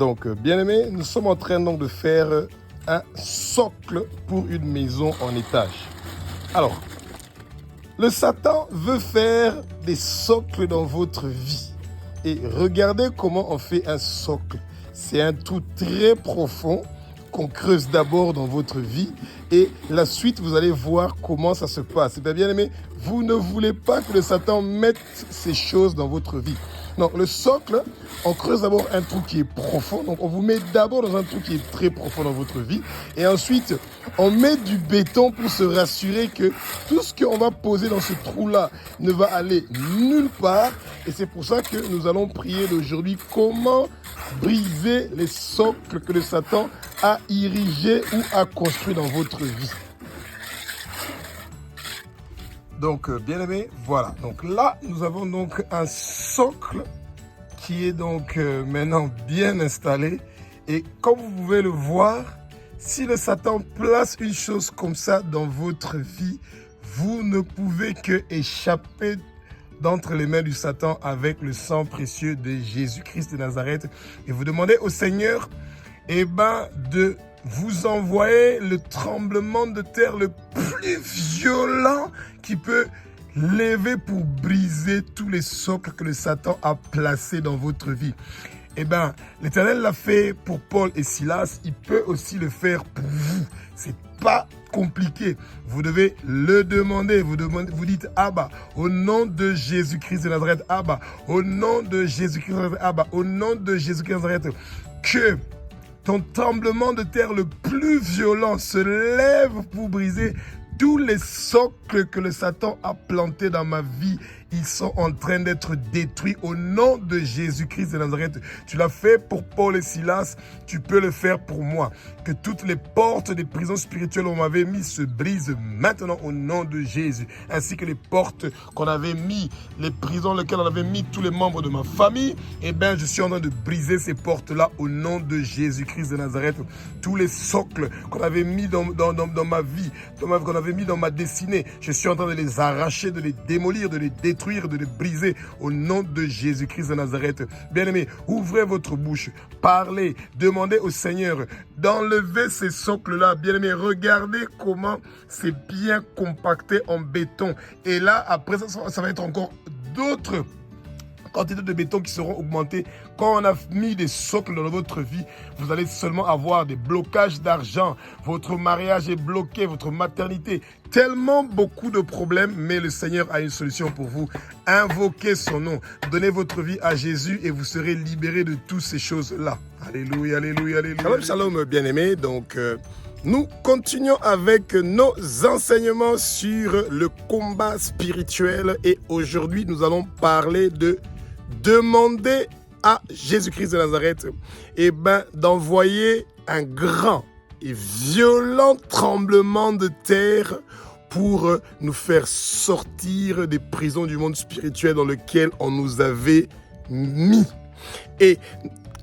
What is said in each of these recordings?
Donc, bien-aimés, nous sommes en train donc de faire un socle pour une maison en étage. Alors, le Satan veut faire des socles dans votre vie. Et regardez comment on fait un socle. C'est un trou très profond qu'on creuse d'abord dans votre vie. Et la suite, vous allez voir comment ça se passe. Et bien aimé, vous ne voulez pas que le Satan mette ces choses dans votre vie. Non, le socle, on creuse d'abord un trou qui est profond. Donc, on vous met d'abord dans un trou qui est très profond dans votre vie. Et ensuite, on met du béton pour se rassurer que tout ce qu'on va poser dans ce trou-là ne va aller nulle part. Et c'est pour ça que nous allons prier d'aujourd'hui comment briser les socles que le Satan a érigés ou a construits dans votre vie. Donc, bien aimé, voilà. Donc là, nous avons donc un socle qui est donc maintenant bien installé. Et comme vous pouvez le voir, si le Satan place une chose comme ça dans votre vie, vous ne pouvez que échapper d'entre les mains du Satan avec le sang précieux de Jésus-Christ de Nazareth. Et vous demandez au Seigneur, de vous envoyer le tremblement de terre le plus violent qui peut lever pour briser tous les socles que le Satan a placés dans votre vie. L'Éternel l'a fait pour Paul et Silas, il peut aussi le faire pour vous. C'est pas compliqué. Vous devez le demander. Vous dites Abba, au nom de Jésus-Christ de Nazareth, Abba, au nom de Jésus-Christ de Nazareth, Abba, au nom de Jésus-Christ de Nazareth, que ton tremblement de terre le plus violent se lève pour briser tous les socles que le Satan a plantés dans ma vie. Ils sont en train d'être détruits au nom de Jésus-Christ de Nazareth. Tu l'as fait pour Paul et Silas, tu peux le faire pour moi. Que toutes les portes des prisons spirituelles où on m'avait mis se brisent maintenant au nom de Jésus. Ainsi que les portes qu'on avait mis, les prisons dans lesquelles on avait mis tous les membres de ma famille. Je suis en train de briser ces portes-là au nom de Jésus-Christ de Nazareth. Tous les socles qu'on avait mis dans ma vie, qu'on avait mis dans ma destinée, je suis en train de les arracher, de les démolir, de les détruire, de les briser au nom de Jésus-Christ de Nazareth. Bien-aimés, ouvrez votre bouche, parlez, demandez au Seigneur d'enlever ces socles-là. Bien-aimés, regardez comment c'est bien compacté en béton. Et là, après ça va être encore d'autres quantités de béton qui seront augmentées. Quand on a mis des socles dans votre vie, vous allez seulement avoir des blocages d'argent. Votre mariage est bloqué, votre maternité. Tellement beaucoup de problèmes, mais le Seigneur a une solution pour vous. Invoquez son nom. Donnez votre vie à Jésus et vous serez libérés de toutes ces choses-là. Alléluia, alléluia, alléluia. Shalom, shalom, bien-aimés. Donc, nous continuons avec nos enseignements sur le combat spirituel. Et aujourd'hui, nous allons parler de demander à Jésus-Christ de Nazareth d'envoyer un grand et violent tremblement de terre pour nous faire sortir des prisons du monde spirituel dans lequel on nous avait mis. Et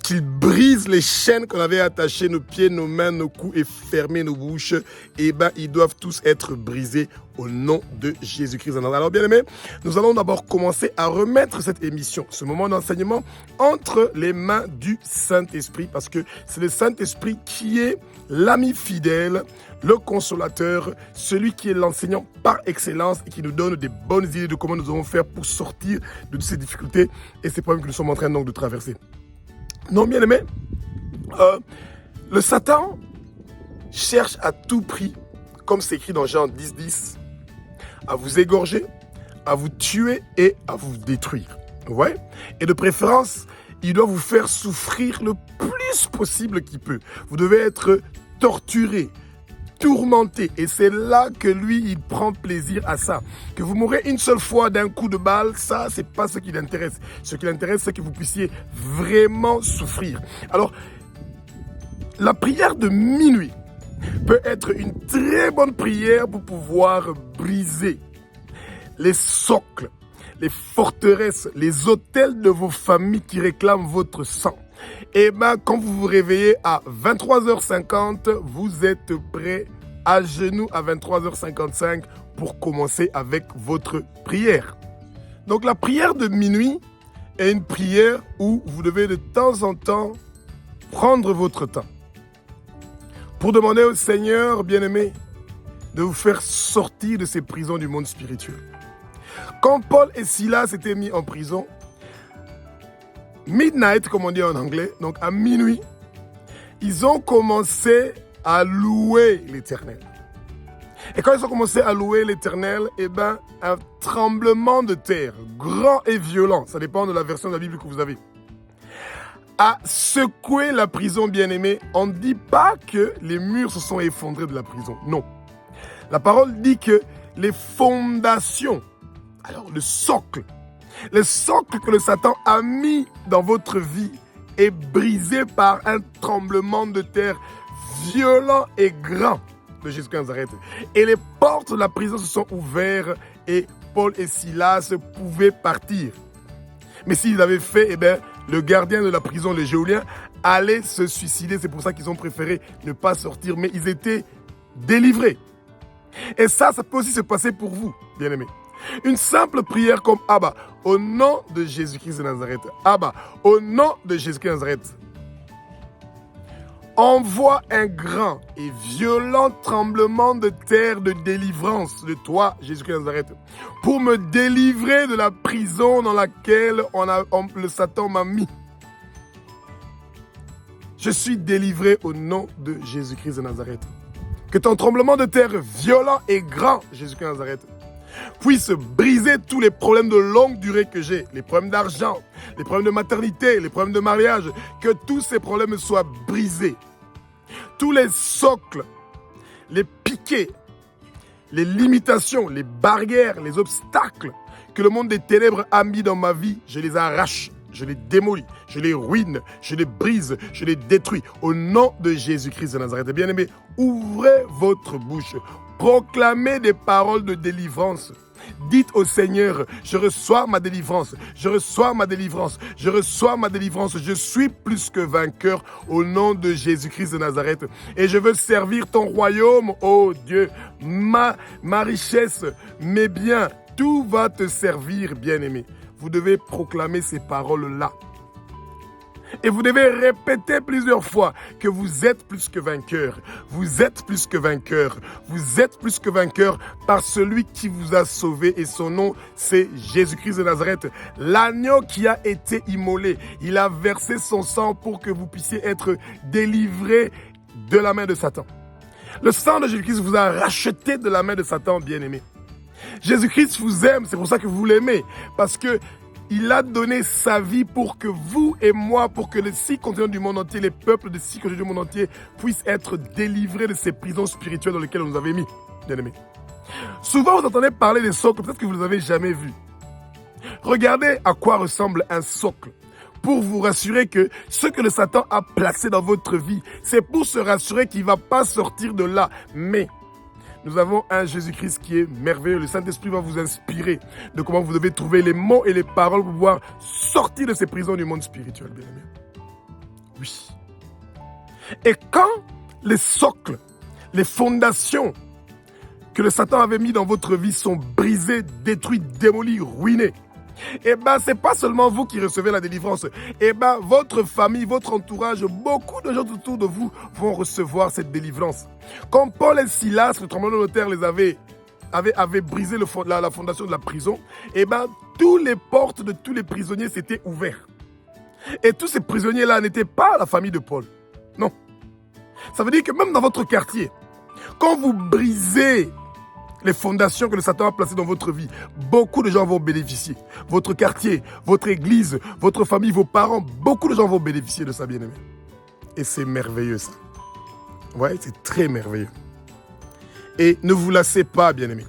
qu'il brise les chaînes qu'on avait attachées, nos pieds, nos mains, nos coups et fermer nos bouches. Ils doivent tous être brisés au nom de Jésus-Christ. Alors bien aimés, nous allons d'abord commencer à remettre cette émission, ce moment d'enseignement, entre les mains du Saint-Esprit, parce que c'est le Saint-Esprit qui est l'ami fidèle, le consolateur, celui qui est l'enseignant par excellence et qui nous donne des bonnes idées de comment nous devons faire pour sortir de toutes ces difficultés et ces problèmes que nous sommes en train donc de traverser. Non, bien aimé, le Satan cherche à tout prix, comme c'est écrit dans Jean 10, à vous égorger, à vous tuer et à vous détruire. Ouais. Et de préférence, il doit vous faire souffrir le plus possible qu'il peut. Vous devez être torturé, tourmenté. Et c'est là que lui, il prend plaisir à ça. Que vous mourrez une seule fois d'un coup de balle, ça, c'est pas ce qui l'intéresse. Ce qui l'intéresse, c'est que vous puissiez vraiment souffrir. Alors, la prière de minuit peut être une très bonne prière pour pouvoir briser les socles, les forteresses, les autels de vos familles qui réclament votre sang. Quand vous vous réveillez à 23h50, vous êtes prêt à genoux à 23h55 pour commencer avec votre prière. Donc la prière de minuit est une prière où vous devez de temps en temps prendre votre temps pour demander au Seigneur, bien-aimé, de vous faire sortir de ces prisons du monde spirituel. Quand Paul et Silas étaient mis en prison, midnight, comme on dit en anglais, donc à minuit, ils ont commencé à louer l'Éternel. Et quand ils ont commencé à louer l'Éternel, un tremblement de terre, grand et violent, ça dépend de la version de la Bible que vous avez, a secoué la prison, bien-aimée. On ne dit pas que les murs se sont effondrés de la prison, non. La parole dit que les fondations, alors le socle que le Satan a mis dans votre vie est brisé par un tremblement de terre violent et grand de Jésus-Christ de Nazareth. Et les portes de la prison se sont ouvertes et Paul et Silas pouvaient partir. Mais s'ils avaient fait, le gardien de la prison, le géolien, allait se suicider. C'est pour ça qu'ils ont préféré ne pas sortir, mais ils étaient délivrés. Et ça peut aussi se passer pour vous, bien-aimés. Une simple prière comme Abba, au nom de Jésus-Christ de Nazareth. Abba, au nom de Jésus-Christ de Nazareth. Envoie un grand et violent tremblement de terre de délivrance de toi, Jésus-Christ de Nazareth, pour me délivrer de la prison dans laquelle le Satan m'a mis. Je suis délivré au nom de Jésus-Christ de Nazareth. Que ton tremblement de terre violent et grand, Jésus-Christ de Nazareth, puisse briser tous les problèmes de longue durée que j'ai, les problèmes d'argent, les problèmes de maternité, les problèmes de mariage, que tous ces problèmes soient brisés. Tous les socles, les piquets, les limitations, les barrières, les obstacles que le monde des ténèbres a mis dans ma vie, je les arrache, je les démolis, je les ruine, je les brise, je les détruis. Au nom de Jésus-Christ de Nazareth. Bien-aimés, ouvrez votre bouche. Proclamez des paroles de délivrance. Dites au Seigneur, je reçois ma délivrance, je reçois ma délivrance, je reçois ma délivrance. Je suis plus que vainqueur au nom de Jésus-Christ de Nazareth. Et je veux servir ton royaume, oh Dieu. Ma richesse, mes biens, tout va te servir, bien-aimé. Vous devez proclamer ces paroles-là. Et vous devez répéter plusieurs fois que vous êtes plus que vainqueur. Vous êtes plus que vainqueur. Vous êtes plus que vainqueur par celui qui vous a sauvé. Et son nom, c'est Jésus-Christ de Nazareth. L'agneau qui a été immolé. Il a versé son sang pour que vous puissiez être délivrés de la main de Satan. Le sang de Jésus-Christ vous a racheté de la main de Satan, bien-aimé. Jésus-Christ vous aime, c'est pour ça que vous l'aimez. Parce que il a donné sa vie pour que vous et moi, pour que les 6 continents du monde entier, les peuples des 6 continents du monde entier puissent être délivrés de ces prisons spirituelles dans lesquelles on nous avait mis, bien-aimés. Souvent, vous entendez parler des socles, peut-être que vous ne les avez jamais vus. Regardez à quoi ressemble un socle. Pour vous rassurer que ce que le Satan a placé dans votre vie, c'est pour se rassurer qu'il ne va pas sortir de là. Mais nous avons un Jésus-Christ qui est merveilleux. Le Saint-Esprit va vous inspirer de comment vous devez trouver les mots et les paroles pour pouvoir sortir de ces prisons du monde spirituel, bien-aimé. Oui. Et quand les socles, les fondations que le Satan avait mis dans votre vie sont brisées, détruites, démolies, ruinées, c'est pas seulement vous qui recevez la délivrance. Votre famille, votre entourage, beaucoup de gens autour de vous vont recevoir cette délivrance. Comme Paul et Silas, le tremblement de terre les avait brisé la fondation de la prison, toutes les portes de tous les prisonniers s'étaient ouvertes. Et tous ces prisonniers-là n'étaient pas la famille de Paul. Non. Ça veut dire que même dans votre quartier, quand vous brisez les fondations que le Satan a placées dans votre vie, beaucoup de gens vont bénéficier. Votre quartier, votre église, votre famille, vos parents, beaucoup de gens vont bénéficier de ça, bien-aimé. Et c'est merveilleux, ça. Ouais, c'est très merveilleux. Et ne vous lassez pas, bien-aimé.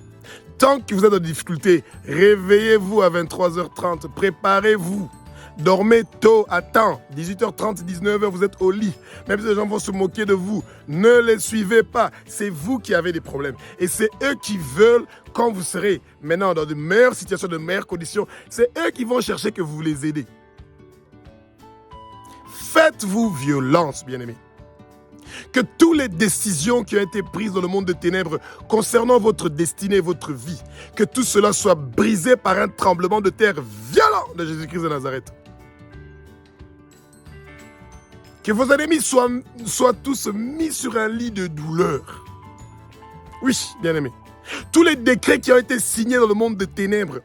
Tant que vous êtes en difficulté, réveillez-vous à 23h30, préparez-vous. Dormez tôt, à temps, 18h30, 19h, vous êtes au lit. Même si les gens vont se moquer de vous, ne les suivez pas. C'est vous qui avez des problèmes. Et c'est eux qui veulent, quand vous serez maintenant dans de meilleures situations, de meilleures conditions, c'est eux qui vont chercher que vous les aidez. Faites-vous violence, bien-aimés. Que toutes les décisions qui ont été prises dans le monde de ténèbres concernant votre destinée et votre vie, que tout cela soit brisé par un tremblement de terre violent de Jésus-Christ de Nazareth. Que vos ennemis soient tous mis sur un lit de douleur. Oui, bien-aimés. Tous les décrets qui ont été signés dans le monde des ténèbres,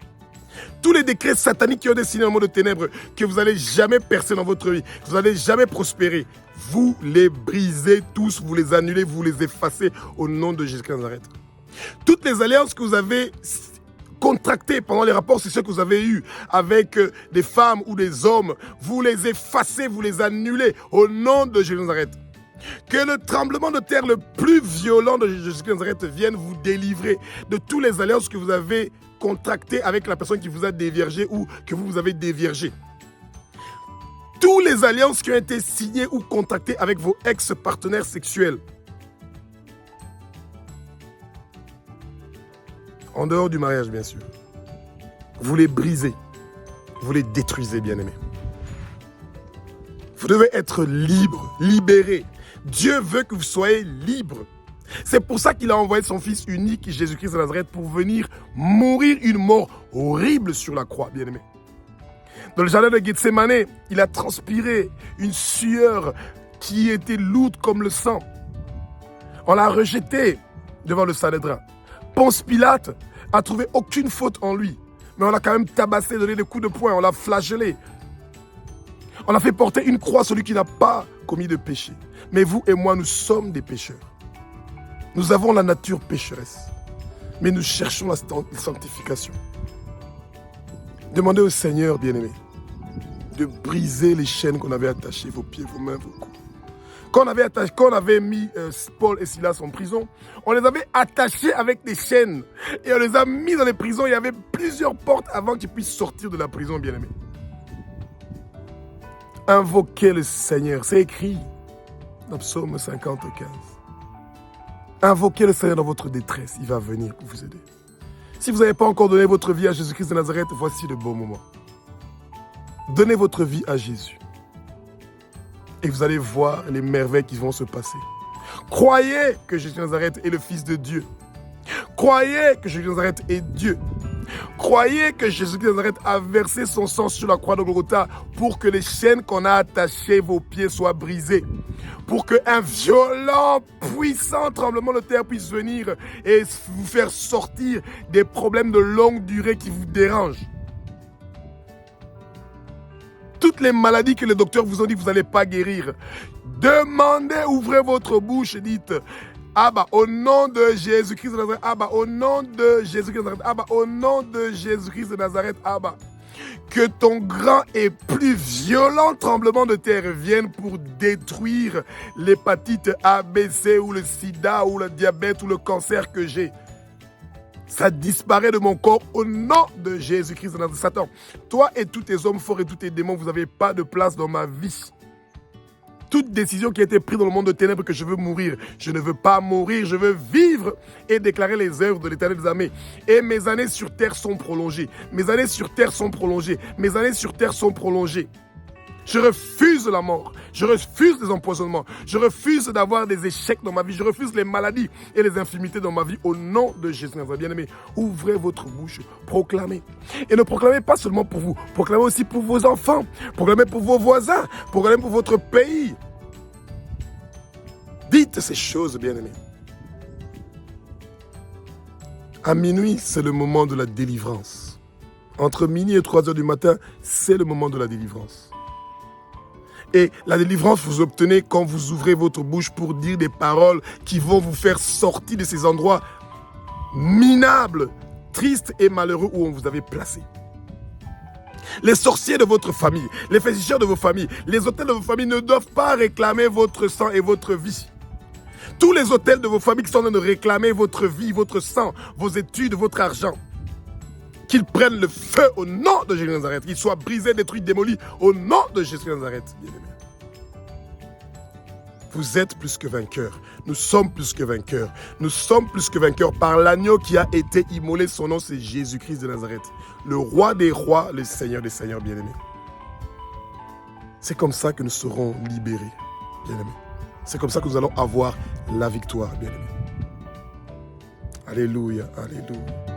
tous les décrets sataniques qui ont été signés dans le monde des ténèbres, que vous n'allez jamais percer dans votre vie, que vous n'allez jamais prospérer, vous les brisez tous, vous les annulez, vous les effacez au nom de Jésus-Christ de Nazareth. Toutes les alliances que vous avez contractées pendant les rapports sexuels que vous avez eus avec des femmes ou des hommes, vous les effacez, vous les annulez au nom de Jésus de Nazareth. Que le tremblement de terre le plus violent de Jésus de Nazareth vienne vous délivrer de toutes les alliances que vous avez contractées avec la personne qui vous a déviergé ou que vous avez déviergé. Toutes les alliances qui ont été signées ou contractées avec vos ex-partenaires sexuels, en dehors du mariage bien sûr, vous les brisez, vous les détruisez, bien-aimés. Vous devez être libre, libéré. Dieu veut que vous soyez libre. C'est pour ça qu'il a envoyé son Fils unique, Jésus-Christ de Nazareth, pour venir mourir une mort horrible sur la croix, bien-aimé. Dans le jardin de Gethsémane, il a transpiré une sueur qui était lourde comme le sang. On l'a rejeté devant le Sanhédrin. Ponce Pilate a trouvé aucune faute en lui, mais on l'a quand même tabassé, donné des coups de poing, on l'a flagellé. On a fait porter une croix à celui qui n'a pas commis de péché. Mais vous et moi, nous sommes des pécheurs. Nous avons la nature pécheresse, mais nous cherchons la sanctification. Demandez au Seigneur, bien-aimé, de briser les chaînes qu'on avait attachées, vos pieds, vos mains, vos coups. Quand on avait mis Paul et Silas en prison, on les avait attachés avec des chaînes et on les a mis dans les prisons. Il y avait plusieurs portes avant qu'ils puissent sortir de la prison, bien-aimé. Invoquez le Seigneur, c'est écrit dans Psaume 55. Invoquez le Seigneur dans votre détresse, il va venir pour vous aider. Si vous n'avez pas encore donné votre vie à Jésus-Christ de Nazareth, voici le bon moment. Donnez votre vie à Jésus. Et vous allez voir les merveilles qui vont se passer. Croyez que Jésus de Nazareth est le Fils de Dieu. Croyez que Jésus de Nazareth est Dieu. Croyez que Jésus de Nazareth a versé son sang sur la croix de Golgotha pour que les chaînes qu'on a attachées vos pieds soient brisées. Pour qu'un violent, puissant tremblement de terre puisse venir et vous faire sortir des problèmes de longue durée qui vous dérangent. Toutes les maladies que les docteurs vous ont dit que vous n'allez pas guérir. Demandez, ouvrez votre bouche et dites: Abba, au nom de Jésus-Christ de Nazareth, Abba, au nom de Jésus-Christ de Nazareth, Abba, au nom de Jésus-Christ de Nazareth, Abba. Que ton grand et plus violent tremblement de terre vienne pour détruire l'hépatite A, B, C ou le sida ou le diabète ou le cancer que j'ai. Ça disparaît de mon corps au nom de Jésus-Christ de Nazareth. Satan, toi et tous tes hommes forts et tous tes démons, vous n'avez pas de place dans ma vie. Toute décision qui a été prise dans le monde de ténèbres que je veux mourir, je ne veux pas mourir, je veux vivre et déclarer les œuvres de l'Éternel des armées. Et mes années sur terre sont prolongées. Mes années sur terre sont prolongées. Mes années sur terre sont prolongées. Je refuse la mort. Je refuse les empoisonnements. Je refuse d'avoir des échecs dans ma vie. Je refuse les maladies et les infirmités dans ma vie. Au nom de Jésus, bien-aimés, ouvrez votre bouche, proclamez. Et ne proclamez pas seulement pour vous. Proclamez aussi pour vos enfants. Proclamez pour vos voisins. Proclamez pour votre pays. Dites ces choses, bien-aimés. À minuit, c'est le moment de la délivrance. Entre minuit et 3 heures du matin, c'est le moment de la délivrance. Et la délivrance, vous obtenez quand vous ouvrez votre bouche pour dire des paroles qui vont vous faire sortir de ces endroits minables, tristes et malheureux où on vous avait placé. Les sorciers de votre famille, les féticheurs de vos familles, les hôtels de vos familles ne doivent pas réclamer votre sang et votre vie. Tous les hôtels de vos familles qui sont en train de réclamer votre vie, votre sang, vos études, votre argent, qu'ils prennent le feu au nom de Jésus de Nazareth, qu'ils soient brisés, détruits, démolis au nom de Jésus de Nazareth. Bien-aimés. Vous êtes plus que vainqueurs. Nous sommes plus que vainqueurs. Nous sommes plus que vainqueurs par l'agneau qui a été immolé. Son nom, c'est Jésus-Christ de Nazareth. Le roi des rois, le Seigneur des seigneurs, bien-aimés. C'est comme ça que nous serons libérés, bien-aimés. C'est comme ça que nous allons avoir la victoire, bien-aimés. Alléluia, alléluia.